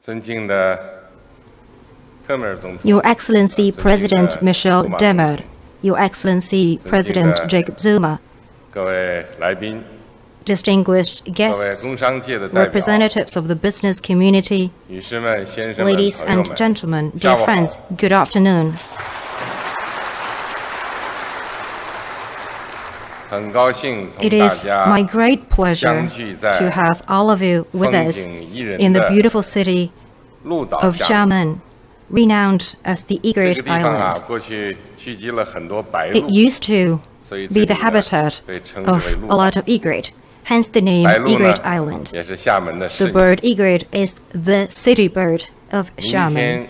Your Excellency President Michel Temer, Your Excellency President Jacob Zuma, distinguished guests, representatives of the business community, ladies and gentlemen, dear friends, good afternoon. It is my great pleasure to have all of you with us in the beautiful city of Xiamen, renowned as the Egret Island. It used to be the habitat of a lot of egret, hence the name Egret Island. The bird egret is the city bird of Xiamen.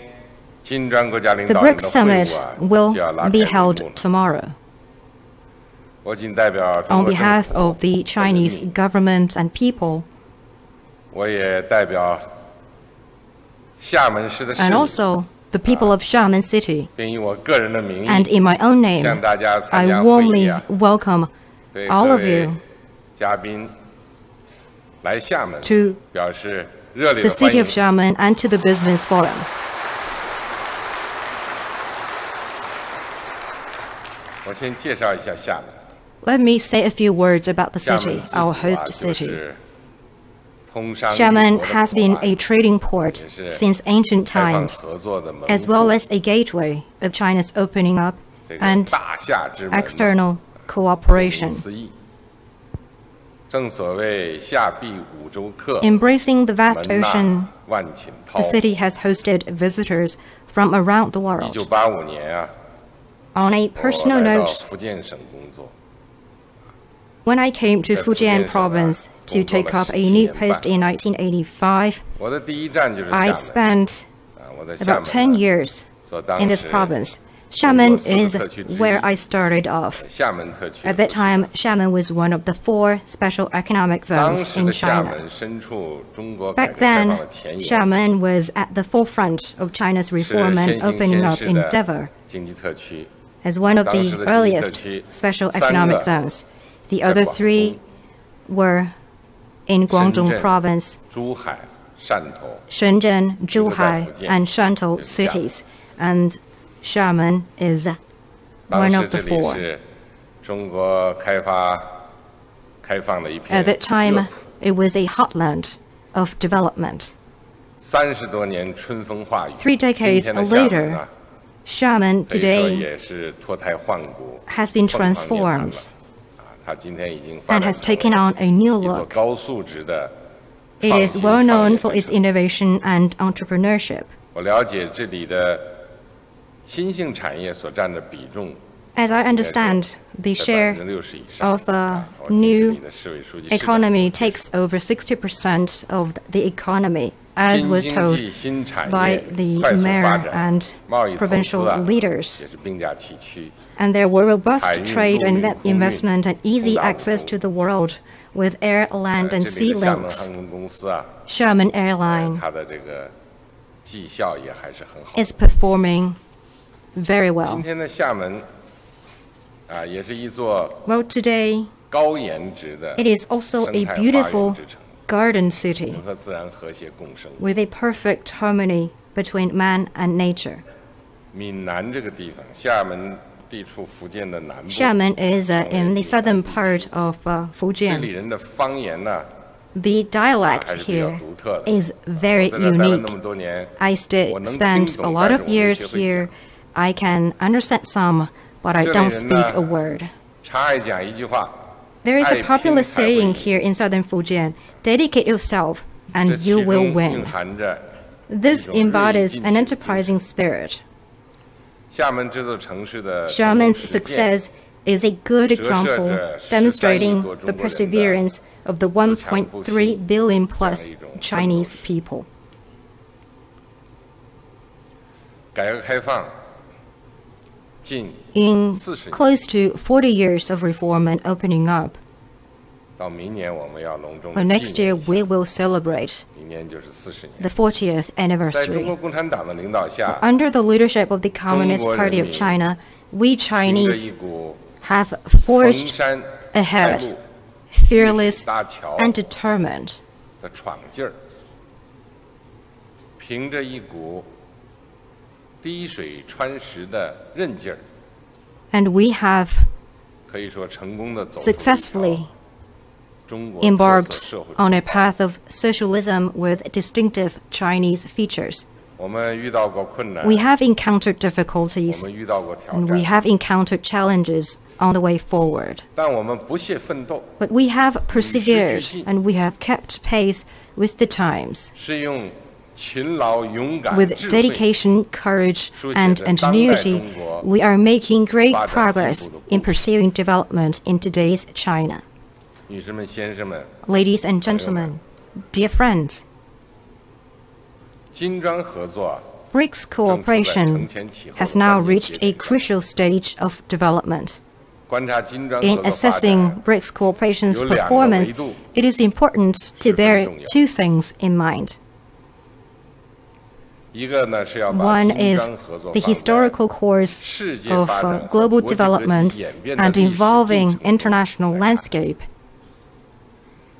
The BRICS Summit will be held tomorrow. On behalf of the Chinese government and people, and also the people of Xiamen City, and in my own name, I warmly welcome all of you to the city of Xiamen and to the Business Forum. Let me say a few words about the city, our host city. Xiamen has been a trading port since ancient times, as well as a gateway of China's opening up and external cooperation. Embracing the vast ocean, the city has hosted visitors from around the world. On a personal note, when I came to Fujian province to take up a new post in 1985, I spent about 10 years in this province. Xiamen is where I started off. At that time, Xiamen was one of the 4 special economic zones in China. Back then, Xiamen was at the forefront of China's reform and opening up endeavor as one of the earliest special economic zones. The other 3 were in Guangdong province, Shenzhen, Zhuhai, and Shantou cities, and Xiamen is one of the 4. At that time, it was a heartland of development. 3 decades later, Xiamen today has been transformed and has taken on a new look. It is well known for its innovation and entrepreneurship. As I understand, the share of new economy takes over 60% of the economy, as was told by the mayor and provincial leaders. And there were robust trade and investment and easy access to the world with air, land, and sea links. Xiamen Airline is performing very well. Well, today, it is also a beautiful garden city with a perfect harmony between man and nature. Xiamen is in the southern part of Fujian. The dialect here is very unique. I spent a lot of years here. I can understand some, but I don't speak a word. There is a popular saying here in southern Fujian, dedicate yourself and you will win. This embodies an enterprising spirit. Xiamen's success is a good example demonstrating the perseverance of the 1.3 billion plus Chinese people. In close to 40 years of reform and opening up, next year we will celebrate the 40th anniversary. Under the leadership of the Communist Party of China, we Chinese have forged ahead, fearless and determined. 凭着一股滴水穿石的韧劲儿， And we have 可以说成功的走出 successfully 中国特色 embarked 社会。 on a path of socialism with distinctive Chinese features. 我们遇到过困难， We have encountered 我 difficulties 们遇到过挑 and we 战， have encountered challenges on the way forward. 但我们不懈奋斗， But we have persevered and we have kept pace with the times. 是用勤劳、勇敢、 With 智慧 dedication, courage, and ingenuity, we are making great progress in pursuing development in today's China. 女士们、先生们， Ladies and gentlemen, dear friends, 金砖合作 BRICS 正处在承 cooperation 前启后 has 的 now 关键 reached 节 a 点。 crucial stage of development. 观察金砖 In 合作发 assessing 展， BRICS cooperation's 有两个 performance, 维度 it is important to 十分 bear 重要。 two things in mind. 一个呢是要把 One 金 is 砖合作 the 放在 historical course 世界 of 发展和 global 国际格局 development 演变的 and 历史进 involving 程中 international 来看。 landscape.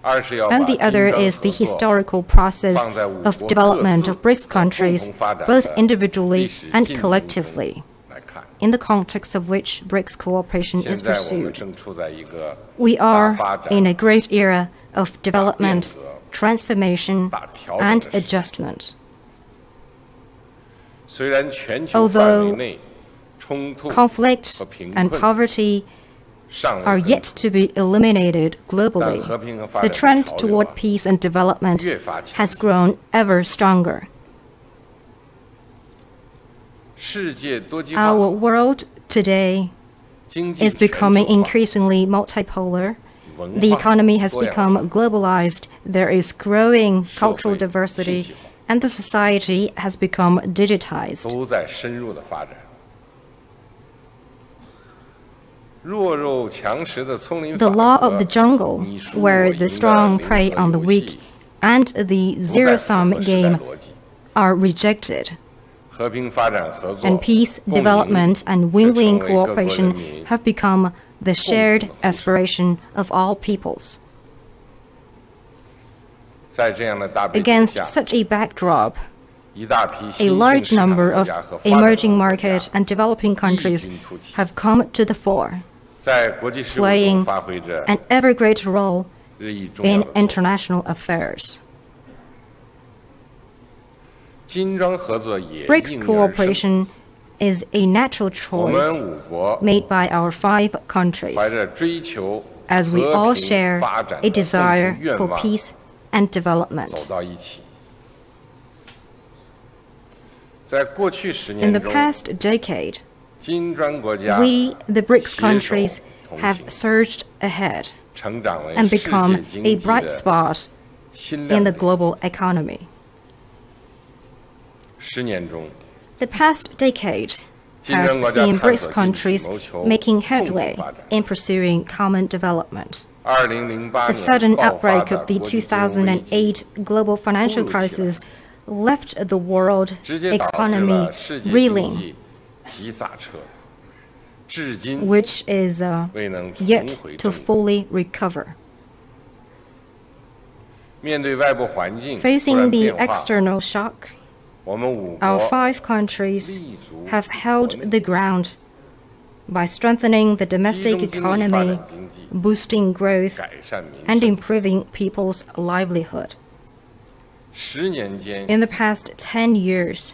二是要把 And the 金砖 other 合 is the 作 historical process 放在五 of 国 development 各自 of BRICS 共 countries, 同发展 both 的 individually 历史 and 进程中 collectively, 来看。 in the context of which BRICS cooperation 现 is 在我们 pursued. 正处在一个 We 大 are 发展 in a great era of development, 大变革 transformation, 大调整 and 的时代。 adjustment. 虽然全球范围 Although 内冲突 conflict 和贫 and 困 poverty 尚未 are 很 yet to be eliminated 但 globally, 和平和发 the 展的 trend 潮流 toward 啊 peace and development 越发强 has 劲。 grown ever stronger. 世界多极化 Our world today 经济 is 全 becoming 球化 increasingly multipolar. 文 The 化 economy has 多样化 become globalized. There is growing 社会 cultural 信 diversity, 息化 and the society has become digitized. 都在深入的发展。弱肉强食的丛林 The 法 law 则 of the jungle, 你输 where 我 the 赢的 strong 零 prey 和 on the 游 weak 戏 and the 不再符 zero-sum 合时代 game 逻辑。 are rejected, 和平发展合作 and peace, 共赢 development, and 却 win-win 成为各国人 cooperation 民 have become the shared 共同的呼声。 aspiration of all peoples. 在这样的大背景 Against 下， such a backdrop, 一大批 a 新兴 large 市场 number 国 of 家和发展中 emerging 国 market 家 and developing countries 异军突起， have come to the fore, 在国际事务 playing 中发挥着 an ever greater role 日益重要 in 的作用。 international affairs. 金砖合作也 BRICS 应运而生。 cooperation is a natural 我 choice 们五国 made by our 5 怀 countries, 着追求 as we 和 all 平 share 发展 a 的共 desire 同愿 for 望 peace and 走 development. 到一起。在过去10 In 年 the 中， past decade, 金砖国家 we, the BRICS 携手 countries, 同 have 行， surged ahead 成长为 and 世 become 界经 a 济 bright 的 spot 新 in 亮 the 点。 global economy. 10年中， The past decade 金 has 砖国家 seen 探 BRICS 索进取， countries 谋求 making 共同 headway 发展。 in pursuing common development. 2008 The 年 sudden 爆发 outbreak 的 of the 国际金融危机 2008 global financial 突如其来 crisis left the world 直接导致 economy 了世界经 reeling, 济急刹车，至今 which is 未能重 yet 回 to 正轨。 fully recover. 面对外部环境突 Facing 然 the 变化， external shock, 我们五 our 国 5 countries 立足 have 国 held 内 the ground by strengthening the 集 domestic 中精力发 economy, 展经济， boosting growth, 改善民 and 生。 improving people's livelihood. 10年间， In the past 10 yeers,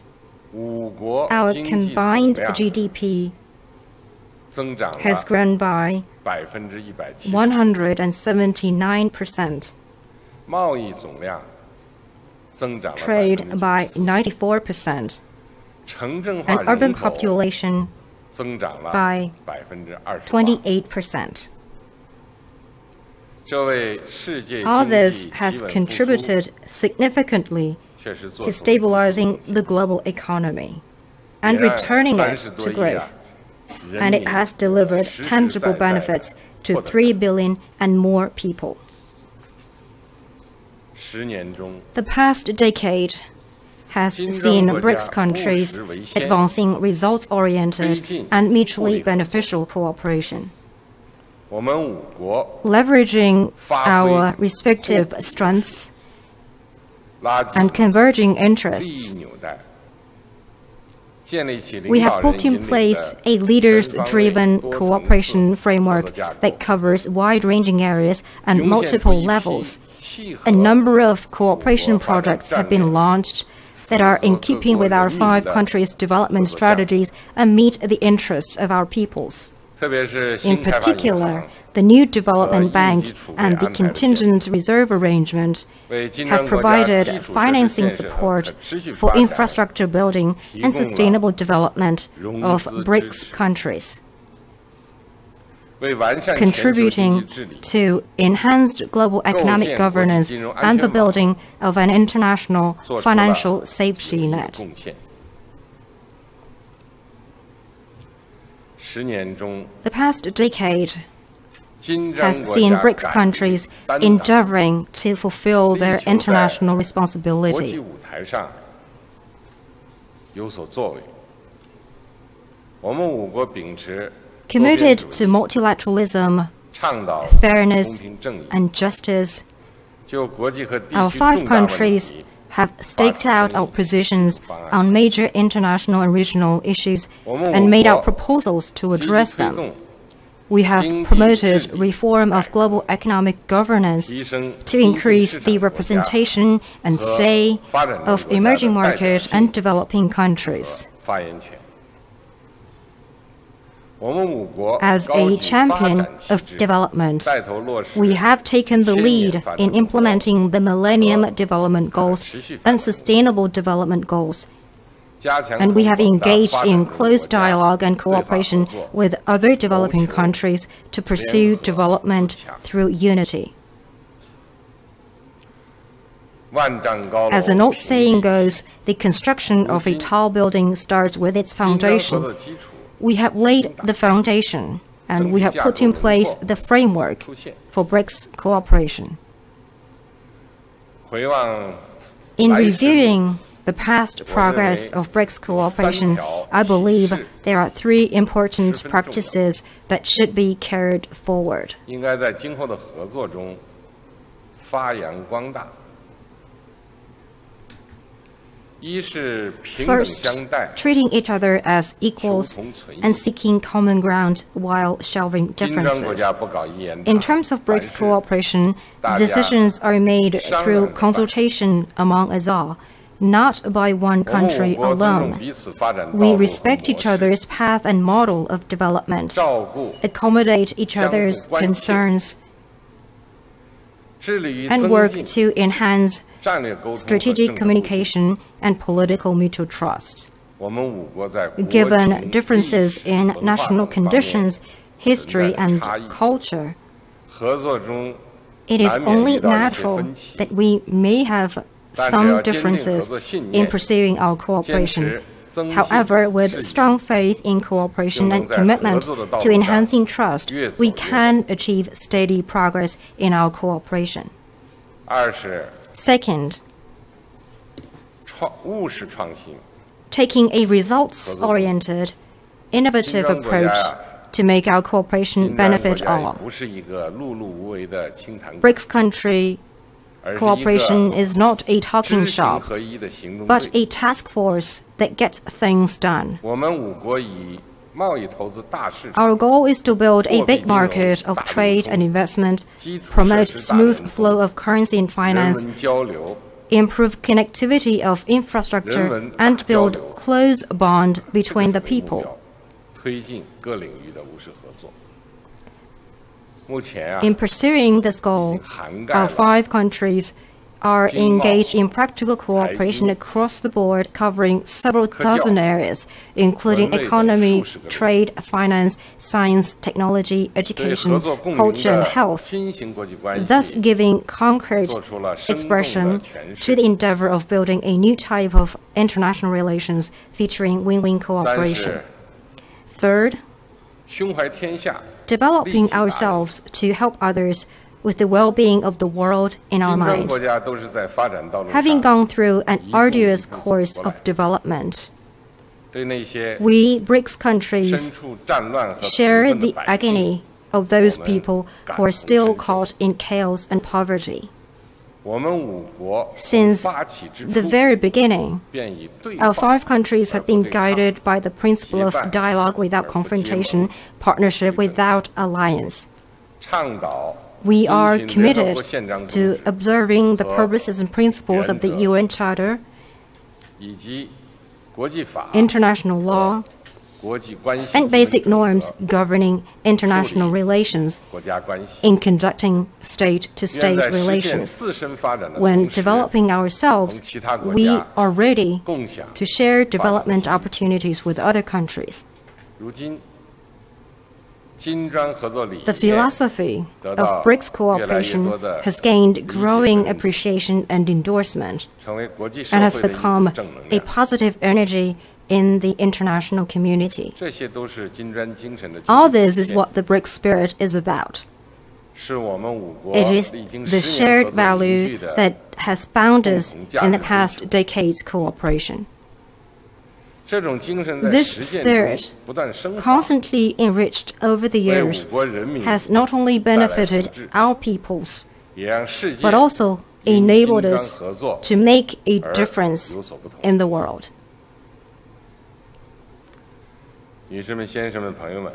五国 our 经济总 combined 量 GDP 增长了 has grown by 170%， 179%, 贸易总量增长了 trade by 94%， 94%, 城镇化 and urban 人口 population 增长了 by 28%。 28%. 这为世界 All 经 this 济 has 基本复苏 contributed significantly 确实做 to 出了 stabilizing the global economy and 沿岸 returning it 30 to 多亿 growth, 人 and it 民 has delivered 实实 tangible 在在地 benefits to 获得 3 billion and more people. 10年中， The past decade has 金砖 seen 国家 BRICS countries 务实为先， advancing results-oriented 推进 and mutually 互利合作。 beneficial cooperation. 我们五国 Leveraging 发挥 our respective 互补 strengths, and converging interests. We have put in place a leaders-driven cooperation framework that covers wide-ranging areas and multiple levels. A number of cooperation projects have been launched that are in keeping with our 5 countries' development strategies and meet the interests of our peoples. In particular, the new development bank and the contingent reserve arrangement have provided financing support for infrastructure building and sustainable development of BRICS countries, contributing to enhanced global economic governance and the building of an international financial safety net. The past decade has seen BRICS countries endeavoring to fulfill their international responsibility. Committed to multilateralism, fairness, and justice, our 5 countries have staked out our positions on major international and regional issues and made out proposals to address them. We have promoted reform of global economic governance to increase the representation and say of emerging market and developing countries. As a champion of development, we have taken the lead in implementing the Millennium Development Goals and Sustainable Development Goals, and we have engaged in close dialogue and cooperation with other developing countries to pursue development through unity. As an old saying goes, the construction of a tall building starts with its foundation. We have laid the foundation, and we have put in place the framework for BRICS cooperation. In reviewing the past progress of BRICS cooperation, I believe there are 3 important practices that should be carried forward. First, treating each other as equals and seeking common ground while shelving differences. In terms of BRICS cooperation, decisions are made through consultation among us all, not by one country alone. We respect each other's path and model of development, accommodate each other's concerns, and work to enhance strategic communication and political mutual trust. Given differences in national conditions, history, and culture, it is only natural that we may have some differences in pursuing our cooperation. However, with strong faith in cooperation and commitment to enhancing trust, we can achieve steady progress in our cooperation. Second, taking a results-oriented, innovative approach to make our cooperation benefit all. BRICS country cooperation is not a talking shop, but a task force that gets things done. Our goal is to build a big market of trade and investment, promote smooth flow of currency and finance, improve connectivity of infrastructure, and build close bond between the people. In pursuing this goal, our 5 countries are engaged in practical cooperation across the board, covering several dozen areas, including economy, trade, finance, science, technology, education, culture, and health, thus giving concrete expression to the endeavor of building a new type of international relations featuring win-win cooperation. Third, developing ourselves to help others with the well-being of the world in our mind. Having gone through an arduous course of development, we BRICS countries share the agony of those people who are still caught in chaos and poverty. Since the very beginning, our 5 countries have been guided by the principle of dialogue without confrontation, partnership without alliance. We are committed to observing the purposes and principles of the UN Charter, international law, and basic norms governing international relations in conducting state-to-state relations. When developing ourselves, we are ready to share development opportunities with other countries. The philosophy of BRICS cooperation has gained growing appreciation and endorsement, and has become a positive energy in the international community. All this is what the BRICS spirit is about. It is the shared value that has bound us in the past decade's cooperation. This spirit, constantly enriched over the years, has not only benefited our peoples, but also enabled us to make a difference in the world.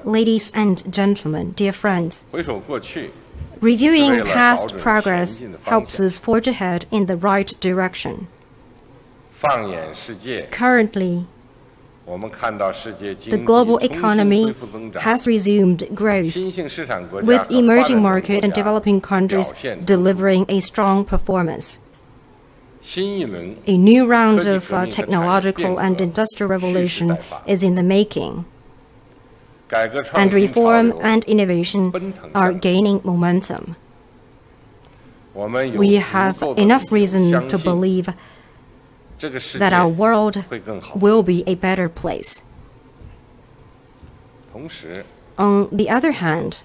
Ladies and gentlemen, dear friends, reviewing past progress helps us forge ahead in the right direction. Currently, the global economy has resumed growth, with emerging market and developing countries delivering a strong performance. A new round of technological and industrial revolution is in the making, and reform and innovation are gaining momentum. We have enough reason to believe that our world will be a better place. On the other hand,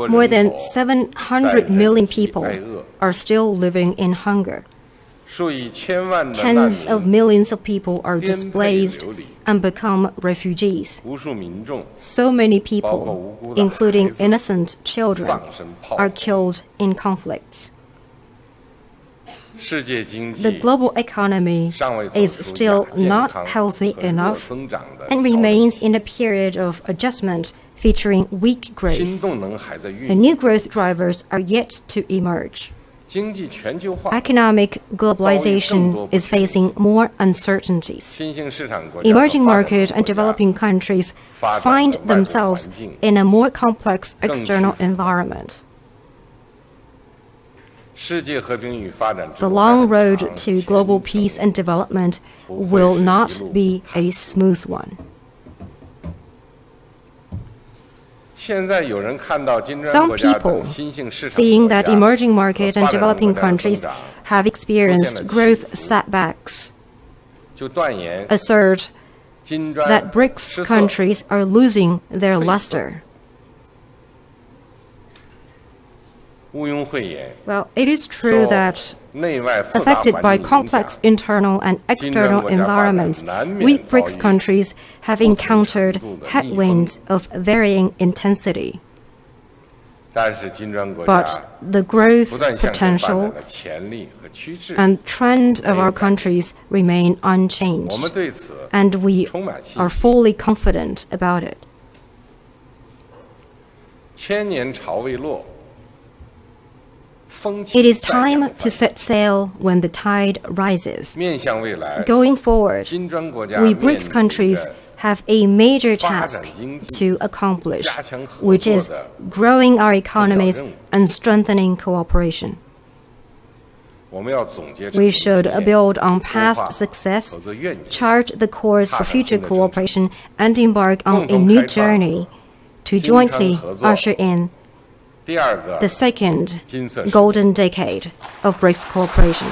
more than 700 million people are still living in hunger. Tens of millions of people are displaced and become refugees. So many people, including innocent children, are killed in conflicts. The global economy is still not healthy enough and remains in a period of adjustment featuring weak growth. And new growth drivers are yet to emerge. Economic globalization is facing more uncertainties. Emerging market and developing countries find themselves in a more complex external environment. The long road to global peace and development will not be a smooth one. Some people, seeing that emerging market and developing countries have experienced growth setbacks, assert that BRICS countries are losing their luster. Well, it is true that, affected by complex internal and external environments, we BRICS countries have encountered headwinds of varying intensity. But the growth potential and trend of our countries remain unchanged, and we are fully confident about it. It is time to set sail when the tide rises. Going forward, we BRICS countries have a major task to accomplish, which is growing our economies and strengthening cooperation. We should build on past success, chart the course for future cooperation, and embark on a new journey to jointly usher in the second golden decade of BRICS cooperation.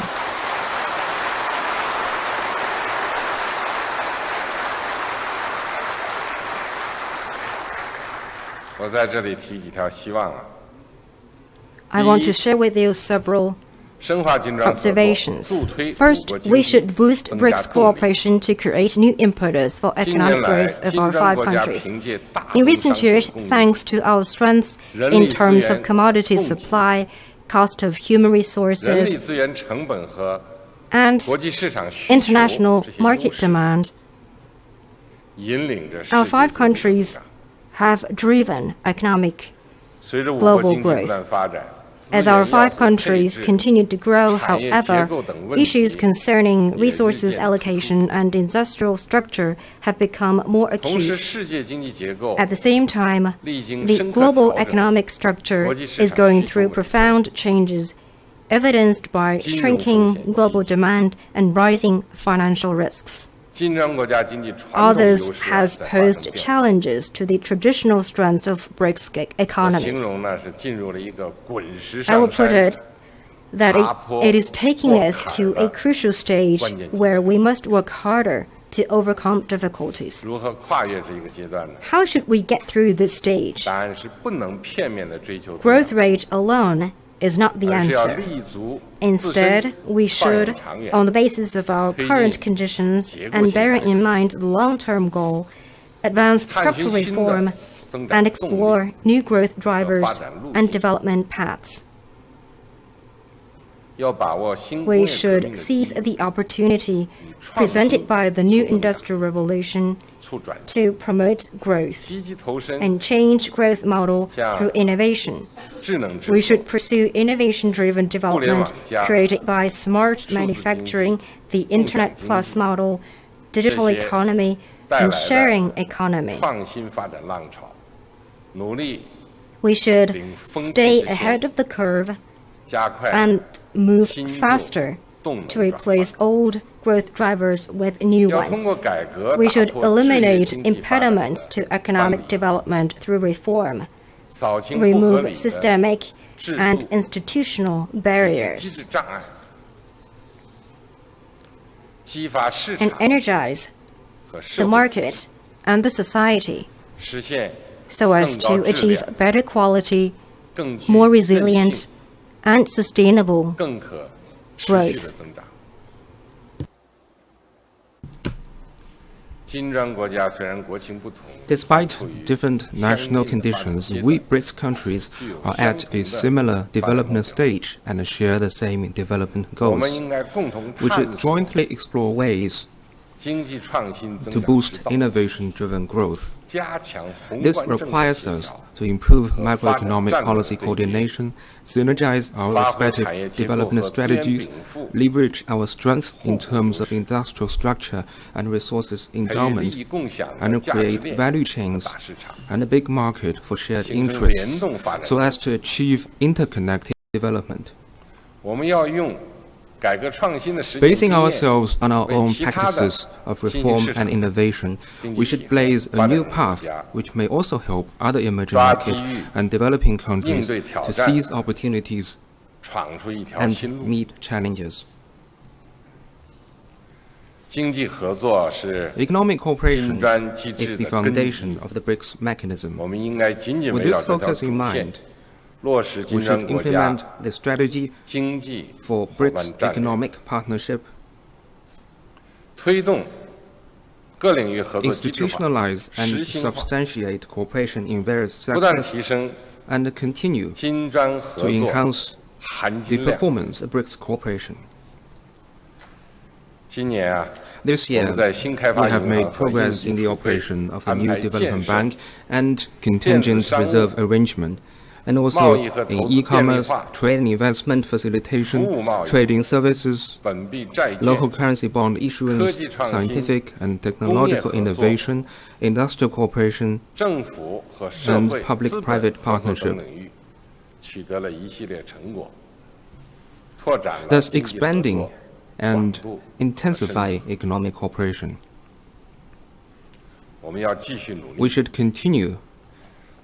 I want to share with you several observations. First, we should boost BRICS cooperation to create new impetus for economic growth of our 5 countries. In recent years, thanks to our strengths in terms of commodity supply, cost of human resources, and international market demand, our 5 countries have driven economic global growth. As our 5 countries continue to grow, however, issues concerning resources allocation and industrial structure have become more acute. At the same time, the global economic structure is going through profound changes, evidenced by shrinking global demand and rising financial risks. All this has posed challenges to the traditional strengths of BRICS economies. I will put it that it is taking us to a crucial stage where we must work harder to overcome difficulties. How should we get through this stage? Growth rate alone is not the answer. Instead, we should, on the basis of our current conditions and bearing in mind the long-term goal, advance structural reform and explore new growth drivers and development paths. We should seize the opportunity presented by the new industrial revolution to promote growth and change growth model through innovation. We should pursue innovation-driven development created by smart manufacturing, the Internet Plus model, digital economy, and sharing economy. We should stay ahead of the curve and move faster to replace old growth drivers with new ones. We should eliminate impediments to economic development through reform, remove systemic and institutional barriers, and energize the market and the society so as to achieve better quality, more resilient, and sustainable growth. Despite different national conditions, we BRICS countries are at a similar development stage and share the same development goals. We should jointly explore ways to boost innovation-driven growth. This requires us to improve macroeconomic policy coordination, synergize our respective development strategies, leverage our strength in terms of industrial structure and resources endowment, and create value chains and a big market for shared interests so as to achieve interconnected development. Basing ourselves on our own practices of reform and innovation, we should blaze a new path which may also help other emerging market and developing countries to seize opportunities and meet challenges. Economic cooperation is the foundation of the BRICS mechanism. With this focus in mind, we should implement the strategy for BRICS economic partnership, institutionalize and substantiate cooperation in various sectors, and continue to enhance the performance of BRICS cooperation. This year, we have made progress in the operation of the new development bank and contingent reserve arrangement, and also in e-commerce, trade and investment facilitation, trading services, local currency bond issuance, scientific and technological innovation, industrial cooperation, and public-private partnership. Thus expanding and intensify economic cooperation. We should continue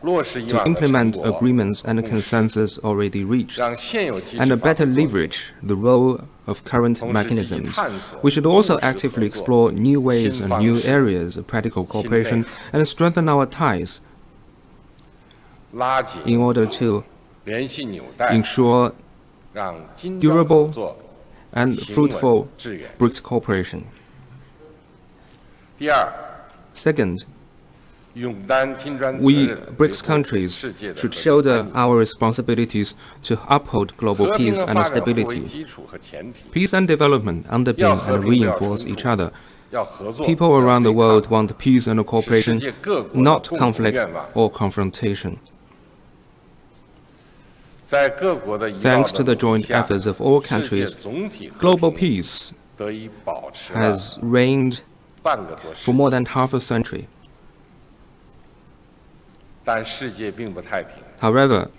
to implement agreements and consensus already reached, and better leverage the role of current mechanisms. We should also actively explore new ways and new areas of practical cooperation and strengthen our ties in order to ensure durable and fruitful BRICS cooperation. Second, we BRICS countries should shoulder our responsibilities to uphold global peace and stability. Peace and development underpin and reinforce each other. People around the world want peace and cooperation, not conflict or confrontation. Thanks to the joint efforts of all countries, global peace has reigned for more than half a century. However,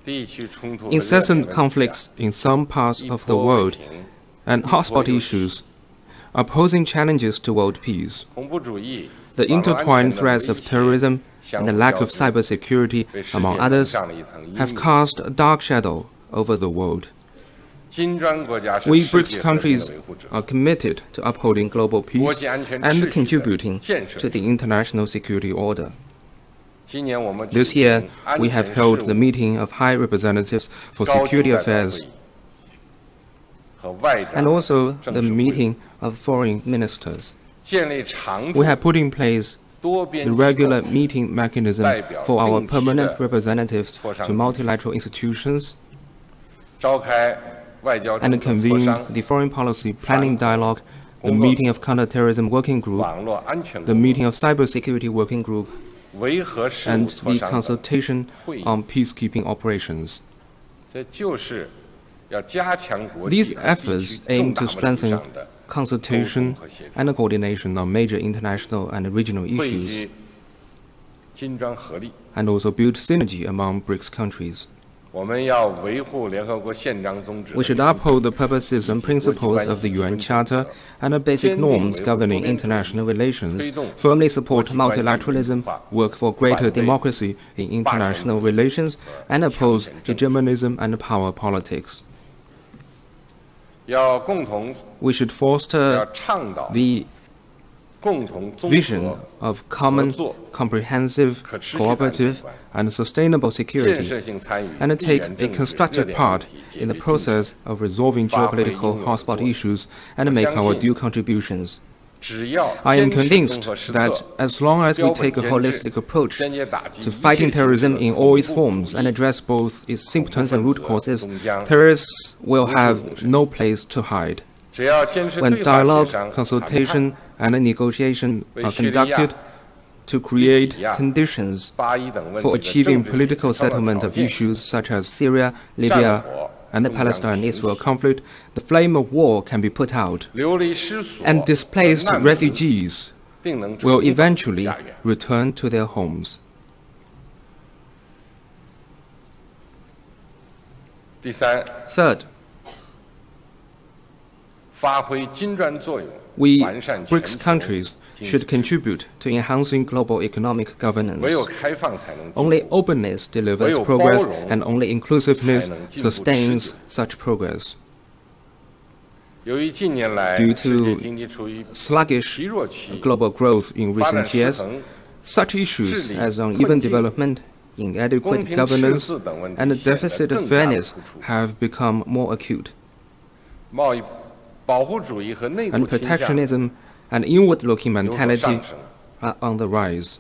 incessant conflicts in some parts of the world and hotspot issues are posing challenges to world peace. The intertwined threats of terrorism and the lack of cybersecurity, among others, have cast a dark shadow over the world. We BRICS countries are committed to upholding global peace and contributing to the international security order. This year, we have held the meeting of High Representatives for Security Affairs and also the meeting of foreign ministers. We have put in place the regular meeting mechanism for our permanent representatives to multilateral institutions and convened the Foreign Policy Planning Dialogue, the meeting of Counterterrorism Working Group, the meeting of Cybersecurity Working Group, and the consultation on peacekeeping operations. These efforts aim to strengthen consultation and coordination on major international and regional issues, and also build synergy among BRICS countries. We should uphold the purposes and principles of the UN Charter and the basic norms governing international relations, firmly support multilateralism, work for greater democracy in international relations, and oppose hegemonism and power politics. We should foster the vision of common, comprehensive, cooperative, and sustainable security, and take a constructive part in the process of resolving geopolitical hotspot issues and make our due contributions. I am convinced that as long as we take a holistic approach to fighting terrorism in all its forms and address both its symptoms and root causes, terrorists will have no place to hide. When dialogue, consultation, and negotiation are conducted to create conditions for achieving political settlement of issues such as Syria, Libya, and the Palestine-Israel conflict, the flame of war can be put out, and displaced refugees will eventually return to their homes. Third, we BRICS countries should contribute to enhancing global economic governance. Only openness delivers progress, and only inclusiveness sustains such progress. Due to sluggish global growth in recent years, such issues as uneven development, inadequate governance, and deficit of fairness have become more acute. And protectionism and inward-looking mentality are on the rise.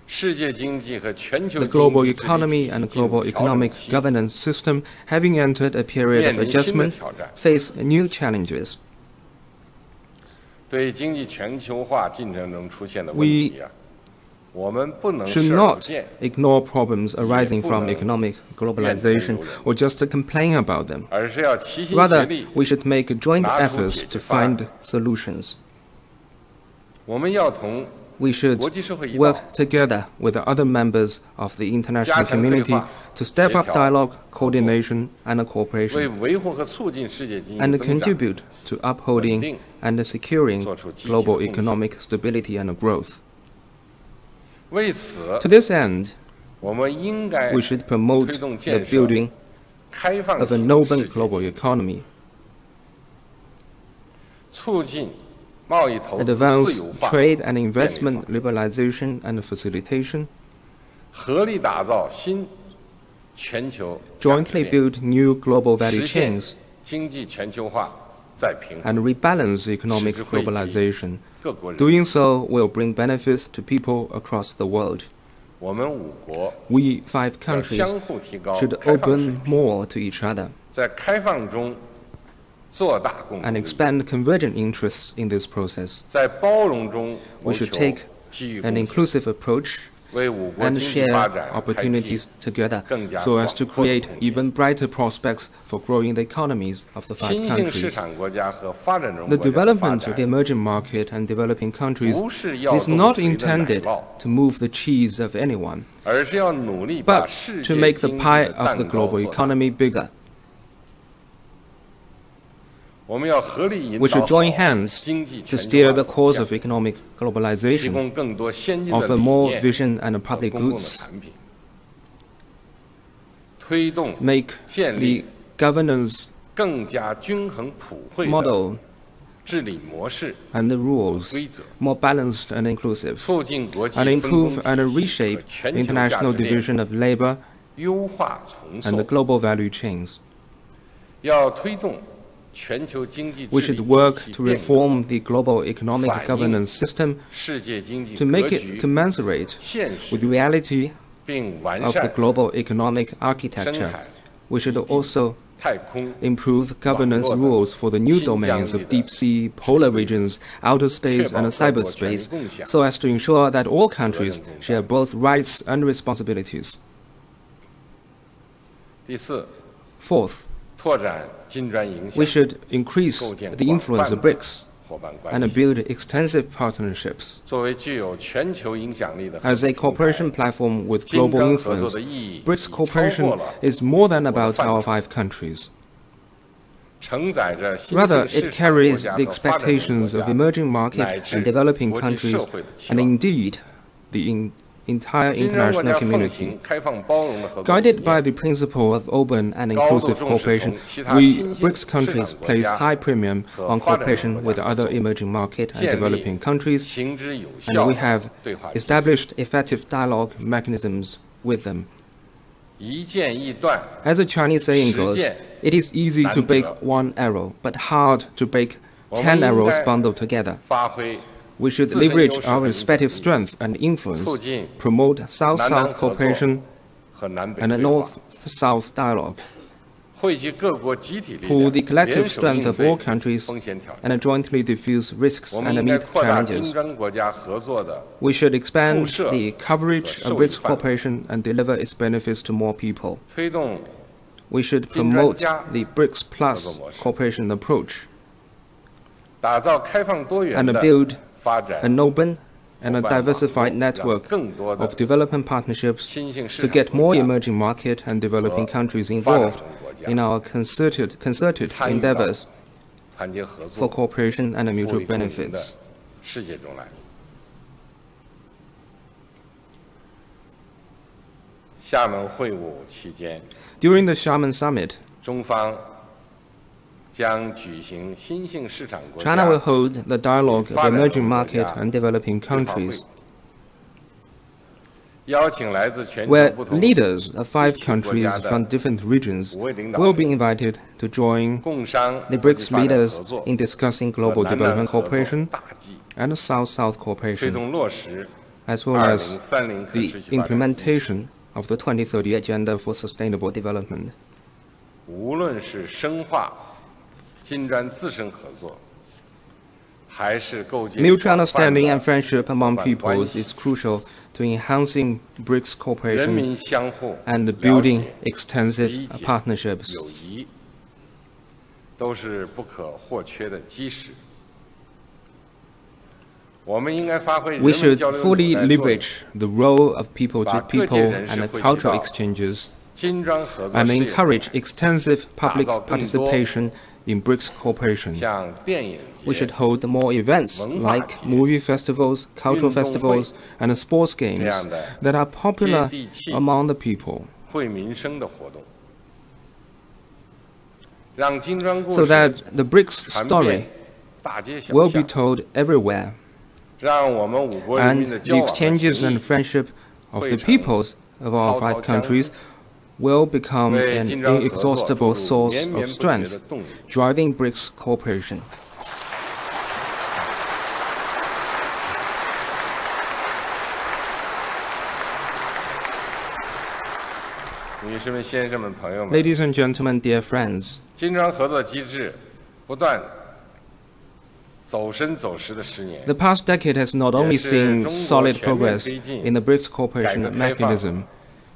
The global economy and global economic governance system, having entered a period of adjustment, face new challenges. We should not ignore problems arising from economic globalization or just complain about them. Rather, we should make joint efforts to find solutions. We should work together with the other members of the international community to step up dialogue, coordination, and cooperation, and contribute to upholding and securing global economic stability and growth. To this end, we should promote the building of an open global economy, advance trade and investment liberalization and facilitation, jointly build new global value chains, 经济全球化再平衡。 and rebalance economic globalization. Doing so will bring benefits to people across the world. 我们5国 We 5 countries 相互提高 should 开放水 open more to each other 在开放中做大共 and 同力， expand convergent interests in this process. 在包容中谋 We 求 should take 机遇 an 共享， inclusive approach 为5国 and 经济 share 发展开辟 opportunities together 更加 so as to 广阔的 create 空间。 even brighter prospects for growing the economies of the 5新兴市 countries. 场国家和发展中 The 国家的发 development of the 展 emerging market and developing countries 不是要 is 动 not 谁的奶 intended 酪， to move the cheese of anyone, 而是要努力把 but 世 to 界 make the 经济 pie 的 of the 蛋糕 global 做大。 economy bigger. 我们要合力引 We 导 should join 好 hands 经济 to 全球 steer 化 the 走 course 向 of economic 提 globalization, 供更多先进的 offer 理 more 念 vision and 和 public 公共的 goods, 产品，推动 make 建立 the governance 更加均衡普惠的 model 治理模式， and the rules 规则， more balanced and inclusive, 促进国际 and 分工 improve 体 and 系和 reshape 全球价 international 值链， division of labor 优化重 and the 塑， global value chains. 要推动全球经济 We 治理 should work 体系 to 变革， reform the global economic 反映 governance system 世界经济 to 格 make 局 it commensurate 现 with 实， reality 并完 of the 善 global economic 深 architecture. 海、 We should also 太空、 improve governance rules for the new domains of deep sea, polar regions, outer space, and cyberspace, so as to ensure that all countries share both rights and responsibilities. 第四， Fourth, 拓展金砖影响 we，should increase 构建 the 广 influence 泛 of 的 BRICS 伙伴关 and 系。 build extensive partnerships. 作为具有全球影响力的合 As 作 a 平台 cooperation platform with 金 global 砖合作 influence, 的意义 BRICS 已超过 cooperation 了 is more than 我的 about 范 our 畴 5 countries. 承载着新 Rather, 兴市 it 场国 carries 家 the 和发展中 expectations 国 of 家 emerging 乃 market 至 and developing 国际 countries, 社会的期 and 望。 indeed the entire 金砖国 international 家奉 community. 行开放包容的合作理 Guided by 念， the principle of open and 高度 inclusive 重视 cooperation, 同其他 we 新兴 BRICS 市 countries 场国 place 家 high premium 和 on 发展中 cooperation 国 with 家合 other 作， emerging market and 建立 developing countries, 行之有 and 效 we 的 have 对话机制， established effective dialogue mechanisms with them. 一箭易断， As the Chinese saying goes, 实践 it is easy to 难得。 bake one arrow, but hard to bake 我们 10应该 arrows bundled together. 发挥 We should 自身优 leverage 势 our 和影响 respective 力， strength and influence, 促进 promote South-South 南南合作 cooperation 和南北 and a 对话， North-South dialogue, 汇聚各国集体力 pool the 量， collective 联手 strength 应 of all 对 countries 风险挑战。 and jointly diffuse risks 我们 and 应该 meet 扩大金 challenges. 砖国家合作的 We should expand 辐射 the coverage 和 of 受益 BRICS 范围， cooperation and deliver its benefits to more people. 推动 We should 金砖 promote 加 the BRICS 合 Plus 作模式， cooperation approach 打造开放多元 and 的 build 发展 an open and a 伙伴网络， diversified 让 network 更多的 of development partnerships 新兴市 to 场 get more 国家 emerging market and developing countries 发展 involved 中国家 in our concerted 参与到 endeavors 团结合 for 作、 cooperation and 互 mutual 利共赢的 benefits. 世界中来。厦门会晤期间， During the Xiamen summit, 中方将举行新兴市场国家 China will hold the dialogue of 发展中 emerging 国 market 家 and developing 对话会 countries, 邀请来自全球 where 不同 leaders of 5地区国 countries 家的 from different regions 5位领导 will be 人 invited to join 共商 the 国际 BRICS 发展 leaders 合作 in discussing 和 global 南南 development 合作 cooperation 大计， and South-South 推 cooperation, 动落实 as well as 2030可 the 持续发展。 implementation of the 2030 Agenda for Sustainable Development. 无论是深化金砖自身合作，还是构建 Mutual 广泛 understanding 的 and friendship among 伙伴关 peoples 系 is crucial to enhancing BRICS 人 cooperation 民相互 and 了 building 解、 extensive 理解、 partnerships. 友谊，都是不可或缺的基石。我们应该发挥人 We 文 should 交流 fully 纽带作用， leverage the role of people to 把各界 people 人士 and 汇集 cultural 到 exchanges 金砖合作 and 事业中 encourage extensive public 打造更多 participation in BRICS cooperation. 像电影 We 节 should hold more events 文化 like 节 movie festivals, cultural 运动会 festivals, and sports 这 games 样的 that are popular 接地气 among the people, 惠民生的活动，让金砖故 so 事 that the BRICS 传 story 遍大街小 will be 巷， told everywhere, 让我们5国人 and 民的 the 交往和 exchanges 情 and 谊 friendship of the 汇成 peoples of our 滔滔 5 countries will become an inexhaustible source of strength, driving BRICS cooperation. Ladies and gentlemen, dear friends, the past decade has not only seen solid progress in the BRICS cooperation mechanism,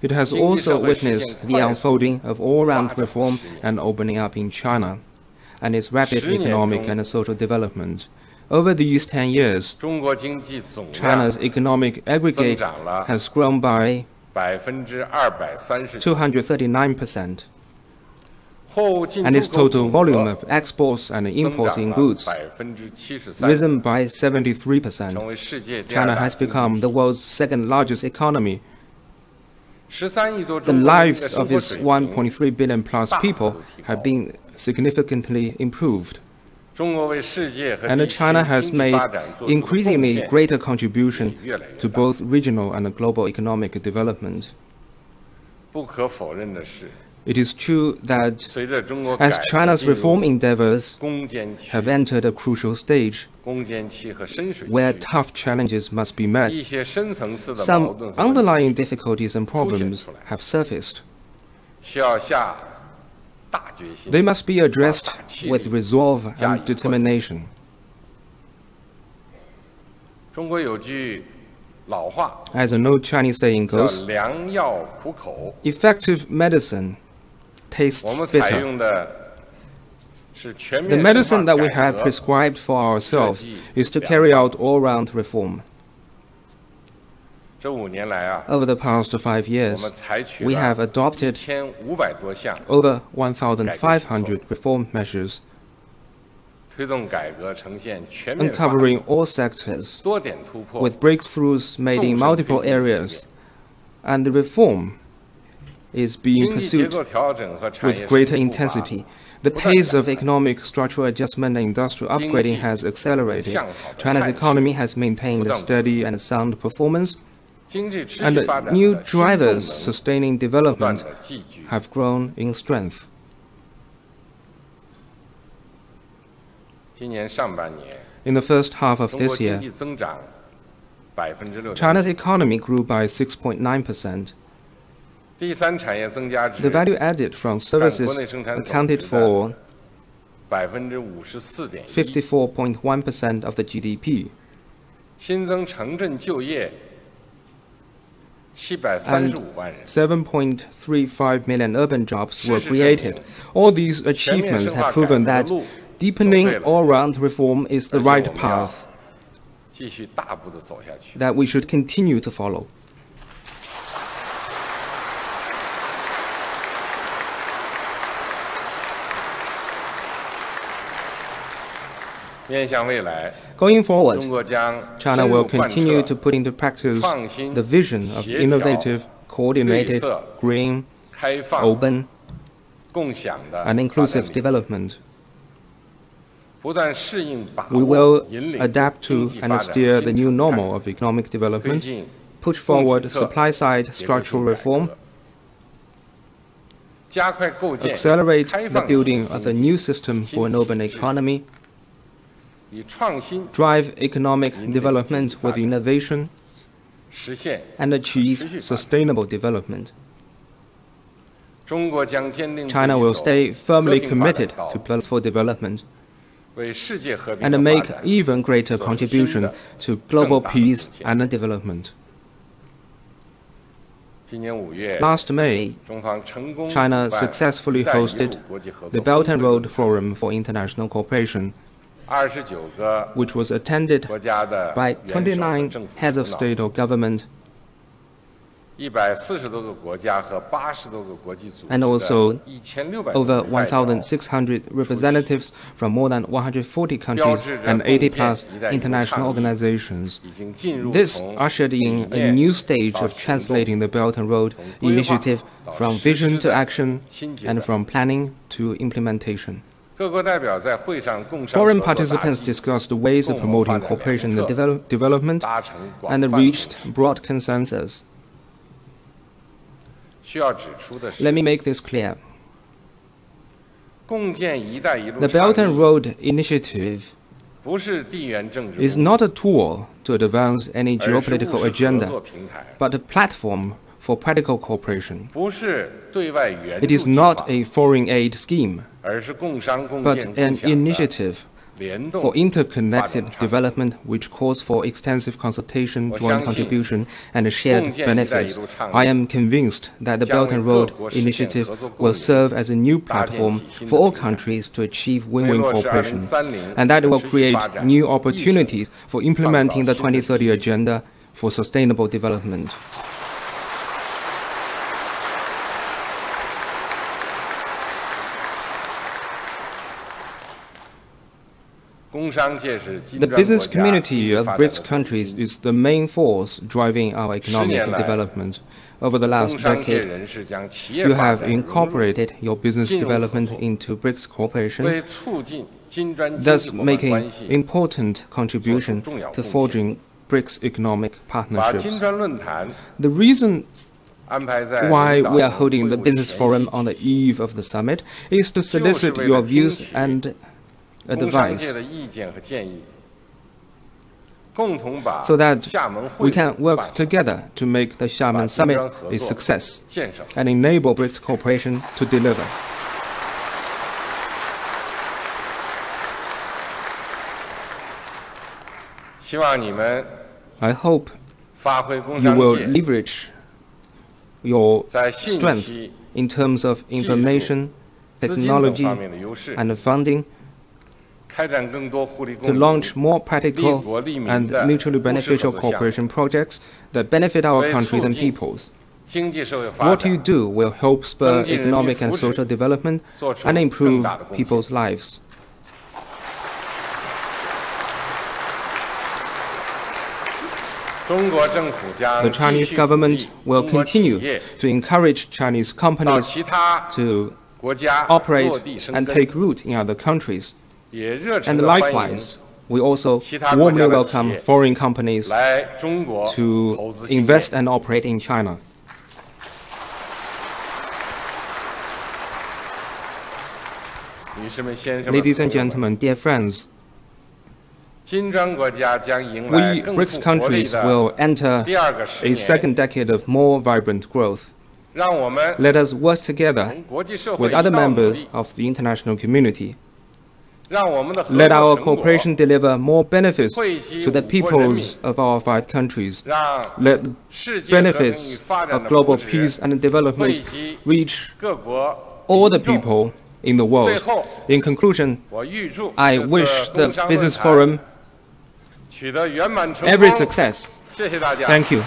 it has also witnessed the unfolding of all-round reform and opening up in China, and its rapid economic and social development. Over these 10 years, China's economic aggregate has grown by 239%, and its total volume of exports and imports in goods risen by 73%. China has become the world's second-largest economy. The lives of its 1.3 billion plus people have been significantly improved. And China has made increasingly greater contribution to both regional and global economic development. It is true that as China's reform endeavors have entered a crucial stage where tough challenges must be met, some underlying difficulties and problems have surfaced. They must be addressed with resolve and determination. As an old Chinese saying goes, effective medicine tastes bitter. The medicine that we have prescribed for ourselves is to carry out all-round reform. Over the past 5 years, we have adopted over 1,500 reform measures, uncovering all sectors, with breakthroughs made in multiple areas, and the reform is being pursued with greater intensity. The pace of economic structural adjustment and industrial upgrading has accelerated. China's economy has maintained a steady and sound performance, and the new drivers sustaining development have grown in strength. In the first half of this year, China's economy grew by 6.9%. The value added from services accounted for 54.1% of the GDP. And 7.35 million urban jobs were created. All these achievements have proven that deepening all-round reform is the right path that we should continue to follow. Going forward, China will continue to put into practice the vision of innovative, coordinated, green, open, and inclusive development. We will adapt to and steer the new normal of economic development, push forward supply-side structural reform, accelerate the building of a new system for an open economy, drive economic development with innovation, and achieve sustainable development. China will stay firmly committed to purposeful development and make even greater contribution to global peace and development. Last May, China successfully hosted the Belt and Road Forum for International Cooperation, which was attended by 29 heads of state or government, and also over 1,600 representatives from more than 140 countries and 80-plus international organizations. This ushered in a new stage of translating the Belt and Road Initiative from vision to action and from planning to implementation. Foreign participants discussed the ways of promoting cooperation and development and reached broad consensus. Let me make this clear. 共建“一带一路” The Belt and Road Initiative 不是地缘政治 is not a tool to advance any geopolitical agenda, but a platform for practical cooperation. 不是对外援助 It is 计 not 划 a foreign aid scheme, 而是共商共 but 建 an 共享的 initiative 联 for 动 interconnected 发展倡议 development which calls for extensive consultation, 我 joint 相信 contribution, and shared 共建“一带一 benefits. 路”倡议 I am convinced that the 将 Belt 为 and 各 Road 国实现 Initiative 合作共 will 赢 serve as a new 搭建 platform 起新的 for all 平台 countries to achieve 为 win-win 落实 cooperation, 2030 and that it will 持续 create 发展 new 议程 opportunities for implementing the 创造新的 2030 agenda for sustainable development. 工商界是金 The 砖国 business 家 community of 发展 BRICS 的 countries is the main force driving our economic 10年来 development. Over the last 工商界 decade, 人士将企业 you 发 have 展融入 incorporated your business 进入合 development 作 into BRICS cooperation, 为促进金砖经 thus 济伙伴 making 关系 important contribution 做出重要 to 贡献。 forging BRICS economic 把 partnerships. 金砖论坛 The reason 安排在 why 领导 we are 人 holding 会 the 晤 business 前 forum 夕 on the eve of the summit is to solicit 就是为了 your 听 views 取 and 工商界 advice 的意见和建议，共同把 so that 厦门会 we can 办 work together to make the Xiamen 把金 summit 砖合 a 作 success 建设。 and enable BRICS cooperation to deliver. 希望你们 I hope 发挥工 you 商 will 界 leverage your 在信 strength 息、 in terms of information, 资金等 technology, 方面的优势， and funding 开展更多互利 to 共赢、 launch more practical 利国利民 and 的 mutually 务实合 beneficial 作项目 cooperation projects that benefit our 为 countries 促 and 进 peoples. 经济社会发 What you 展 do will help spur 增进人民 economic and 福祉 social development 做出 and 更 improve 大的贡献。 people's lives. The Chinese government will continue to encourage Chinese 到 companies 其他 to 国家 operate 落地生 and 根， take root in other countries. 也热诚 And 地欢迎 likewise, we also 其他国 warmly 家的 welcome 企业 foreign companies 来中国 to 投资兴 invest 建。 and operate in China. Ladies and gentlemen, dear friends, 金砖国家将迎 we 来更 BRICS 富活力 countries will 的 enter 第二个10 a 年， second decade of more vibrant growth. 让我们 Let us work together 同国际社会 with 一 other 道努 members 力， of the international community. 让我们的合 Let our 作成果 cooperation deliver more benefits 惠及 to the 5国人民， peoples of our 5 countries. 让 Let 世界和平与 benefits 发展 of 的 global 福 peace 祉 and 惠 development 及 reach 各国 all the 民众。 people in the world. 最后， In conclusion, 我预祝 I 这次 wish the 工商论 Business 坛 Forum 取得圆满成 every 功。 success. 谢谢大家。 Thank you.